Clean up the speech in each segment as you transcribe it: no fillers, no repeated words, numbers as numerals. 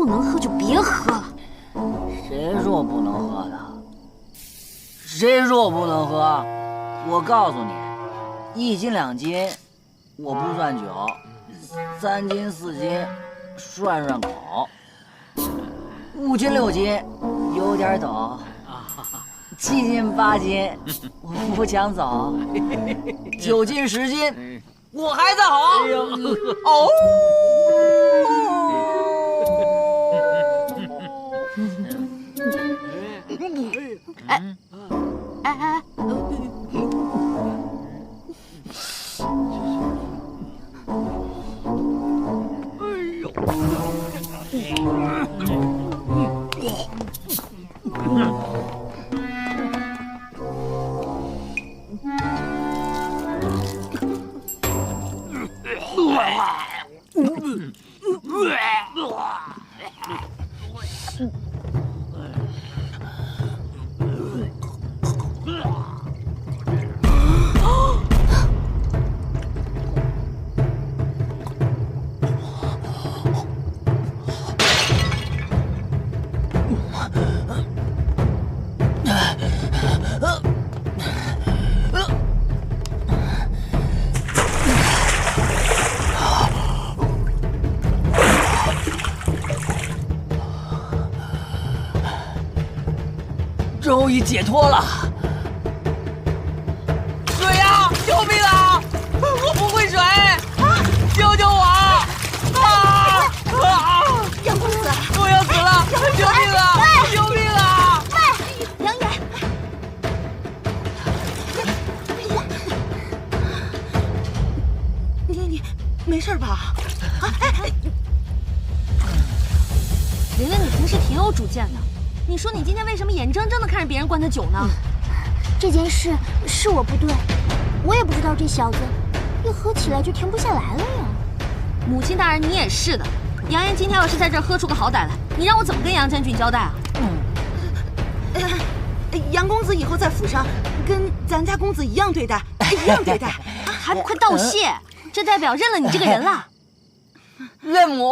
不能喝就别喝了。谁说不能喝的？谁说不能喝？我告诉你，1斤2斤，我不算酒；3斤4斤，涮涮口；5斤6斤，有点抖；7斤8斤，我不抢走；9斤10斤，我还在好。哦。哎，终于解脱了！水呀！救命啊！我不会水！救救我！杨公子，我要死了！救命啊！救命啊！杨岩，你没事吧？玲玲，你平时挺有主见的。你说你今天为什么眼睁睁的看着别人灌他酒呢？这件事是我不对，我也不知道这小子一喝起来就停不下来了呀。母亲大人，你也是的。杨岩今天要是在这儿喝出个好歹来，你让我怎么跟杨将军交代啊？杨公子以后在府上跟咱家公子一样对待，一样对待，还不快道谢！这代表认了你这个人了。认母。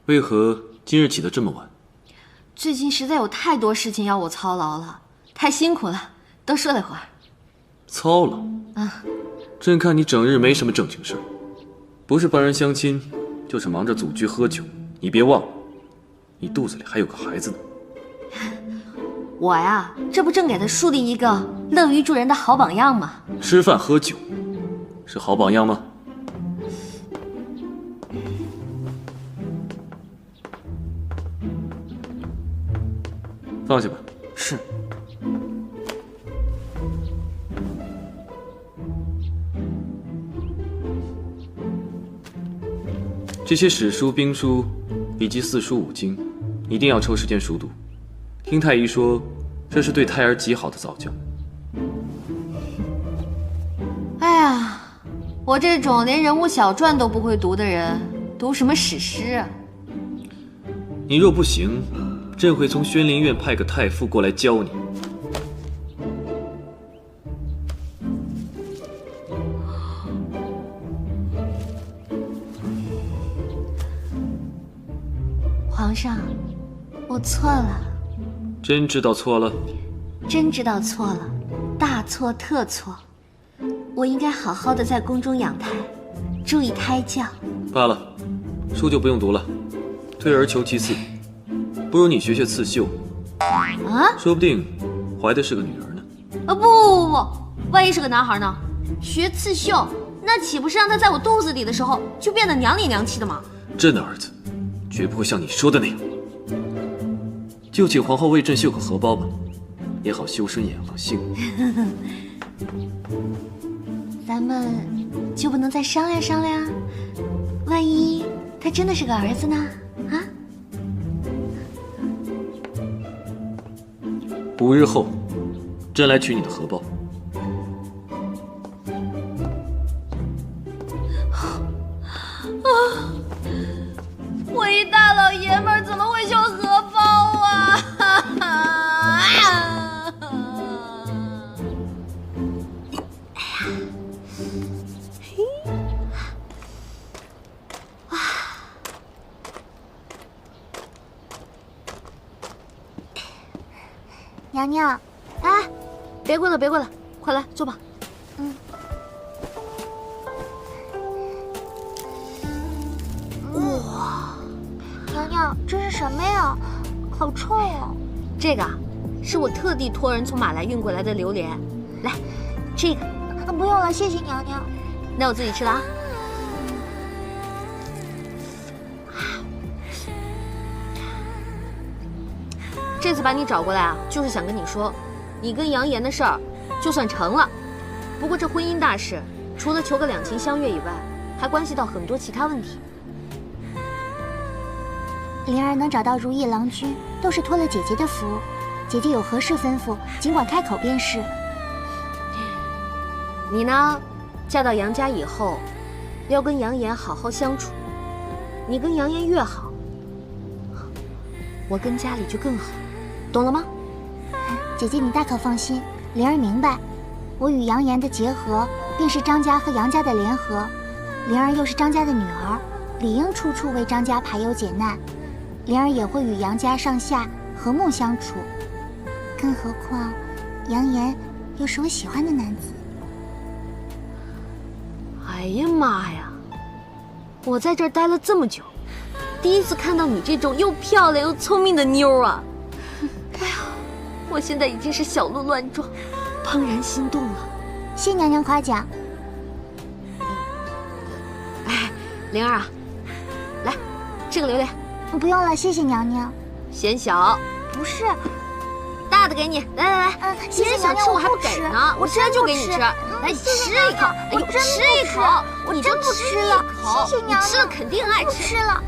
为何今日起得这么晚？最近实在有太多事情要我操劳了，太辛苦了，多睡了会儿。操劳？朕看你整日没什么正经事儿，不是帮人相亲，就是忙着组局喝酒。你别忘了，你肚子里还有个孩子呢。我呀，这不正给他树立一个乐于助人的好榜样吗？吃饭喝酒，是好榜样吗？放下吧。是。这些史书、兵书以及四书五经，一定要抽时间熟读。听太医说，这是对胎儿极好的早教。哎呀，我这种连人物小传都不会读的人，读什么史诗啊？你若不行，朕会从宣灵院派个太傅过来教你。皇上，我错了。真知道错了？真知道错了，大错特错。我应该好好的在宫中养胎，注意胎教。罢了，书就不用读了，退而求其次，不如你学学刺绣。啊？说不定怀的是个女儿呢。不，万一是个男孩呢？学刺绣，那岂不是让他在我肚子里的时候就变得娘里娘气的吗？朕的儿子绝不会像你说的那样。就请皇后为朕绣个荷包吧。也好修身养性。咱们就不能再商量商量？万一他真的是个儿子呢？啊5日后，朕来取你的荷包。我一大老爷们儿怎么会修荷包啊？娘娘，哎，别跪了，别跪了，快来坐吧。娘娘，这是什么呀？好臭啊！这个啊，是我特地托人从马来运过来的榴莲。来，这个，不用了，谢谢娘娘。那我自己吃了啊。这次把你找过来啊，就是想跟你说，你跟杨言的事儿，就算成了。不过这婚姻大事，除了求个两情相悦以外，还关系到很多其他问题。灵儿能找到如意郎君，都是托了姐姐的福。姐姐有何事吩咐，尽管开口便是。你呢，嫁到杨家以后，要跟杨言好好相处。你跟杨言越好，我跟家里就更好，懂了吗？姐姐你大可放心，灵儿明白。我与杨言的结合，便是张家和杨家的联合。灵儿又是张家的女儿，理应处处为张家排忧解难。灵儿也会与杨家上下和睦相处。更何况，杨言又是我喜欢的男子。哎呀妈呀！我在这儿待了这么久，第一次看到你这种又漂亮又聪明的妞啊！哎呀，我现在已经是小鹿乱撞，怦然心动了。谢娘娘夸奖。哎，灵儿啊，来，这个榴莲。不用了，谢谢娘娘。嫌小？不是，大的给你。来，谢谢娘娘，我还不给呢，我现在就给你吃。来，吃一口。哎呦，吃一口，我真不吃了。谢谢娘娘，你吃了肯定爱吃。吃了。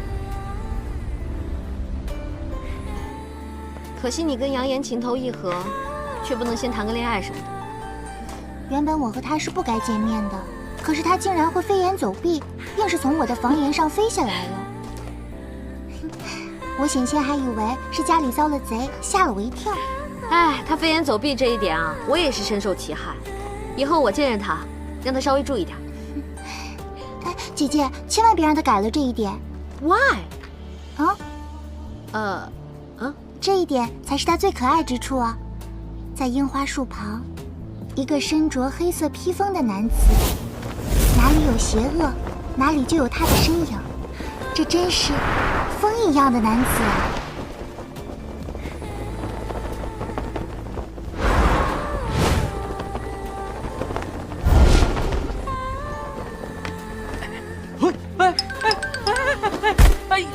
可惜你跟杨言情投意合，却不能先谈个恋爱什么的。原本我和他是不该见面的，可是他竟然会飞檐走壁，硬是从我的房檐上飞下来了。我险些还以为是家里遭了贼，吓了我一跳。哎，他飞檐走壁这一点啊，我也是深受其害。以后我见着他，让他稍微注意点。哎，姐姐，千万别让他改了这一点。Why？ 啊？这一点才是他最可爱之处啊！在樱花树旁，一个身着黑色披风的男子，哪里有邪恶，哪里就有他的身影。这真是风一样的男子啊！哎呀！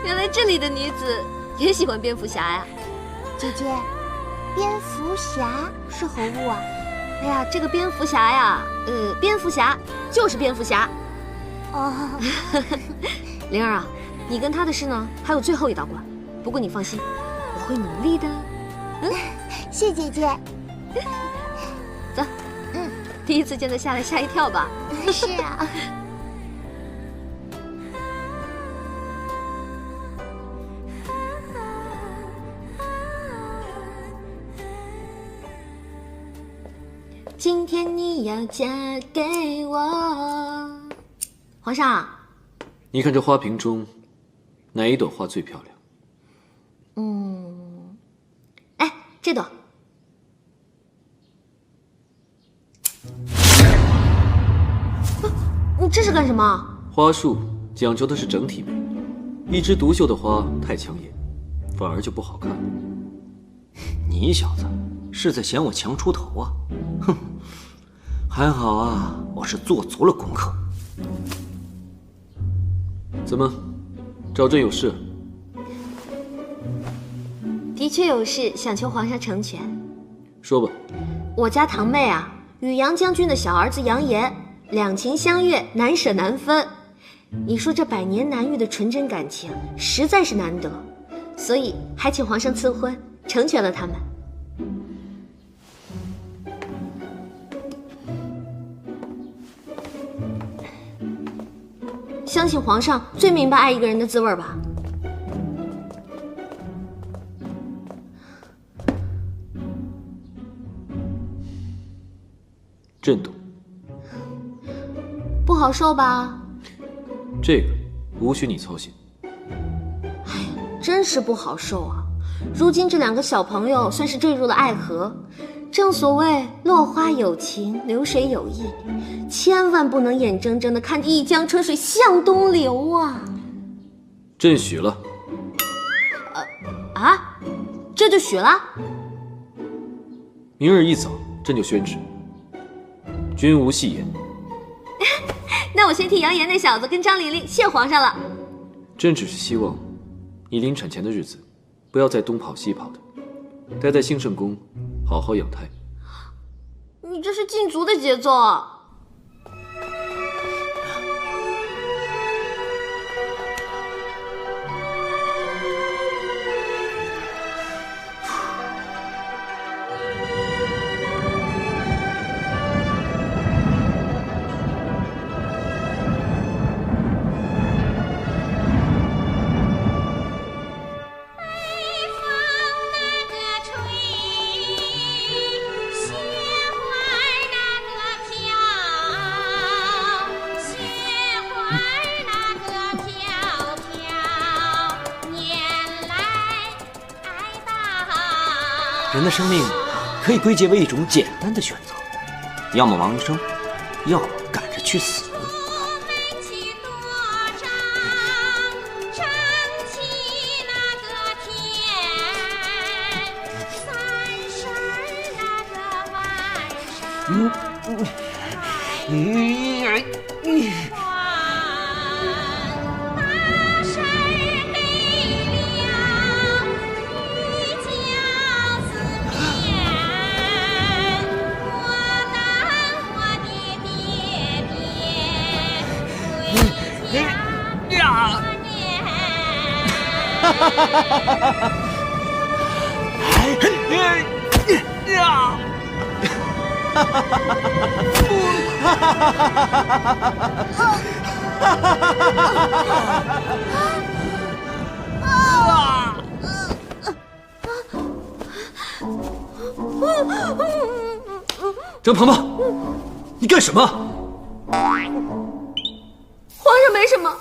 原来这里的女子也喜欢蝙蝠侠呀！姐姐，蝙蝠侠是何物啊？哎呀，这个蝙蝠侠呀，蝙蝠侠就是蝙蝠侠。哦，灵儿啊，你跟他的事呢，还有最后一道关。不过你放心，我会努力的。谢姐姐。走，第一次见他下来吓一跳吧？是啊。今天你要嫁给我，皇上。你看这花瓶中，哪一朵花最漂亮？哎，这朵。你这是干什么？花束讲究的是整体美，一枝独秀的花太抢眼，反而就不好看了。你小子是在嫌我强出头啊？哼，还好啊，我是做足了功课。怎么，赵朕有事？的确有事，想求皇上成全。说吧。我家堂妹啊，与杨将军的小儿子杨延两情相悦，难舍难分。你说这百年难遇的纯真感情，实在是难得，所以还请皇上赐婚，成全了他们。相信皇上最明白爱一个人的滋味吧。朕懂。不好受吧？这个无需你操心。真是不好受啊！如今这两个小朋友算是坠入了爱河，正所谓落花有情，流水有意，千万不能眼睁睁地看着一江春水向东流啊！朕许了。这就许了？明日一早，朕就宣旨，君无戏言。那我先替杨延那小子跟张玲玲谢皇上了。朕只是希望，你临产前的日子，不要再东跑西跑的，待在兴圣宫，好好养胎。你这是禁足的节奏啊！人的生命可以归结为一种简单的选择，要么亡一生，要么赶着去死。张庞庞，你干什么？皇上没什么，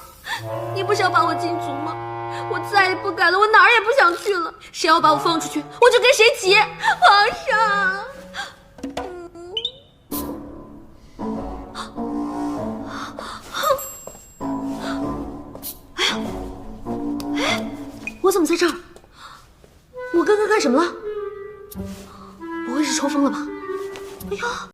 你不是要把我禁足吗？我再也不敢了，我哪儿也不想去了。谁要把我放出去，我就跟谁急。皇上，我怎么在这儿？我刚刚干什么了？不会是抽风了吧？哎呀！